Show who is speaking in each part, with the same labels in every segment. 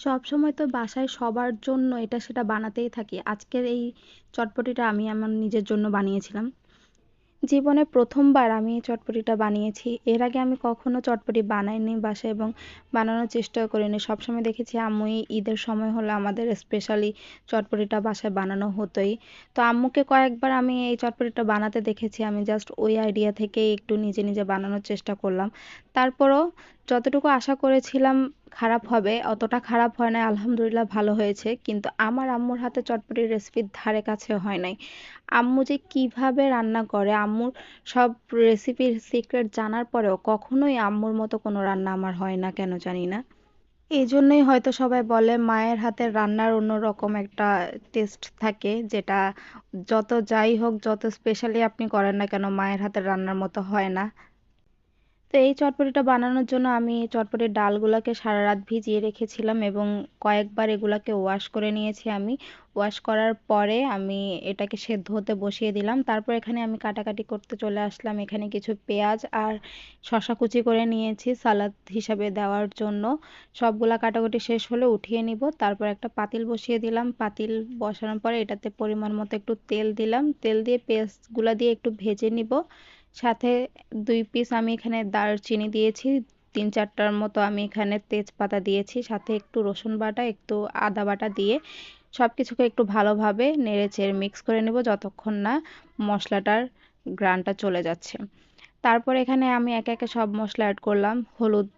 Speaker 1: সবসময় তো বাসায় সবার জন্য এটা সেটা বানাতেই থাকি। আজকের এই চটপটিটা আমি আমার নিজের জন্য বানিয়েছিলাম। জীবনে ১ম বার আমি এই চটপটিটা বানিয়েছি। এর আগে আমি কখনো চটপটি বানাইনি বাসায় এবং বানানোর চেষ্টাও করিনি। সবসময় দেখেছি আম্মুই ঈদের সময় হলে আমাদের স্পেশালি চটপটিটা বাসায় বানানো হতোই। তো আম্মুকে কয়েকবার আমি এই চটপটিটা বানাতে দেখেছি। আমি জাস্ট ওই আইডিয়া থেকেই একটু নিজে, নিজে বানানোর চেষ্টা করলাম। তারপরও যতটুকু আশা করেছিলাম খারাপ হবে, অতটা খারাপ হয় নাই। আলহামদুলিল্লাহ ভালো হয়েছে। কিন্তু আমার আম্মুর হাতে চটপটির রেসিপির ধারে কাছেও হয় নাই। আম্মু যে কিভাবে রান্না করে, আম্মুর সব রেসিপির সিক্রেট জানার পরেও কখনোই আম্মুর মতো কোনো রান্না আমার হয় না কেন জানি না। এইজন্যই হয়তো সবাই বলে মায়ের হাতের রান্নার অন্যরকম একটা টেস্ট থাকে, যেটা যত যাই হোক, যত স্পেশালি আপনি করেন না কেন মায়ের হাতের রান্নার মতো হয় না। তো এই চটপটিটা বানানোর জন্য আমি চটপটির ডালগুলাকে সারারাত ভিজিয়ে রেখেছিলাম এবং কয়েকবার এগুলাকে ওয়াশ করে নিয়েছি আমি। ওয়াশ করার পরে আমি এটাকে সেদ্ধ হতে বসিয়ে দিলাম। তারপর এখানে আমি কাটাকাটি করতে চলে আসলাম। এখানে কিছু পেঁয়াজ আর শসা কুচি করে নিয়েছি সালাদ হিসাবে দেওয়ার জন্য। সবগুলা কাটাকুটি শেষ হলে উঠিয়ে নিব। তারপর একটা পাতিল বসিয়ে দিলাম। পাতিল বসানোর পরে এটাতে পরিমাণ মতো একটু তেল দিলাম। তেল দিয়ে পেঁয়াজগুলা দিয়ে একটু ভেজে নিব। সাথে ২ পিস আমি এখানে দারচিনি দিয়েছি। ৩-৪ টার মতো আমি এখানে তেজপাতা দিয়েছি। সাথে একটু রসুন বাটা, একটু আদা বাটা দিয়ে সবকিছুকে একটু ভালোভাবে নেড়েচেড়ে মিক্স করে নেব যতক্ষণ না মসলাটার ঘ্রাণটা চলে যাচ্ছে। তারপর এখানে আমি একে, একে সব মসলা এড করলাম। হলুদ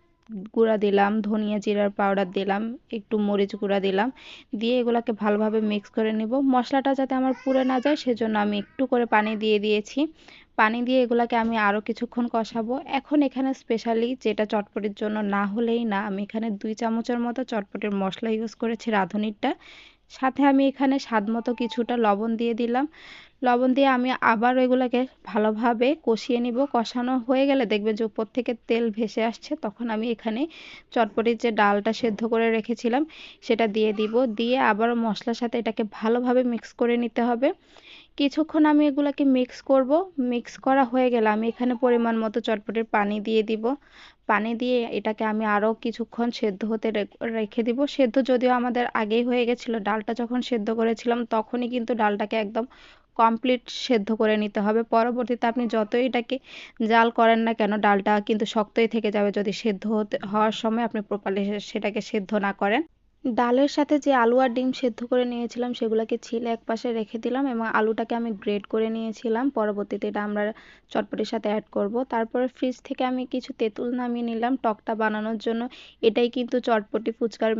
Speaker 1: গুঁড়া দিলাম, ধনিয়া জিরার পাউডার দিলাম, একটু মরিচ গুঁড়া দিলাম। দিয়ে এগুলাকে ভালোভাবে মিক্স করে নিব। মসলাটা যাতে আমার পুড়ে না যায় সেজন্য আমি একটু করে পানি দিয়ে দিয়েছি। পানি দিয়ে এগুলাকে আমি আরও কিছুক্ষণ কষাবো। এখন এখানে স্পেশালি যেটা চটপটির জন্য না হলেই না, আমি এখানে ২ চামচের মতো চটপটির মসলা ইউজ করেছি রাঁধুনিরটা। সাথে আমি এখানে স্বাদমতো কিছুটা লবণ দিয়ে দিলাম। লবণ দিয়ে আমি আবারও এগুলাকে ভালোভাবে কষিয়ে নিব। কষানো হয়ে গেলে দেখবেন যে উপর থেকে তেল ভেসে আসছে, তখন আমি এখানে চটপটির যে ডালটা সেদ্ধ করে রেখেছিলাম সেটা দিয়ে দিব। দিয়ে আবারও মশলার সাথে এটাকে ভালোভাবে মিক্স করে নিতে হবে। কিছুক্ষণ আমি এগুলাকে মিক্স করব। মিক্স করা হয়ে গেলে আমি এখানে পরিমাণ মতো চটপটির পানি দিয়ে দিব। পানি দিয়ে এটাকে আমি আরও কিছুক্ষণ সেদ্ধ হতে রেখে দিব। সেদ্ধ যদিও আমাদের আগেই হয়ে গেছিলো, ডালটা যখন সেদ্ধ করেছিলাম তখনই কিন্তু ডালটাকে একদম কমপ্লিট সেদ্ধ করে নিতে হবে। পরবর্তীতে আপনি যতই এটাকে জাল করেন না কেন ডালটা কিন্তু শক্তই থেকে যাবে যদি হওয়ার সময় আপনি প্রপারলি সেটাকে সেদ্ধ না করেন। ডালের সাথে যে আলু আর ডিম সেদ্ধ করে নিয়েছিলাম সেগুলোকে ছিলে একপাশে রেখে দিলাম এবং আলুটাকে আমি গ্রেট করে নিয়েছিলাম। পরবর্তীতে এটা আমরা চটপটির সাথে অ্যাড করব। তারপরে ফ্রিজ থেকে আমি কিছু তেঁতুল নামিয়ে নিলাম টকটা বানানোর জন্য। এটাই কিন্তু চটপটি ফুচকার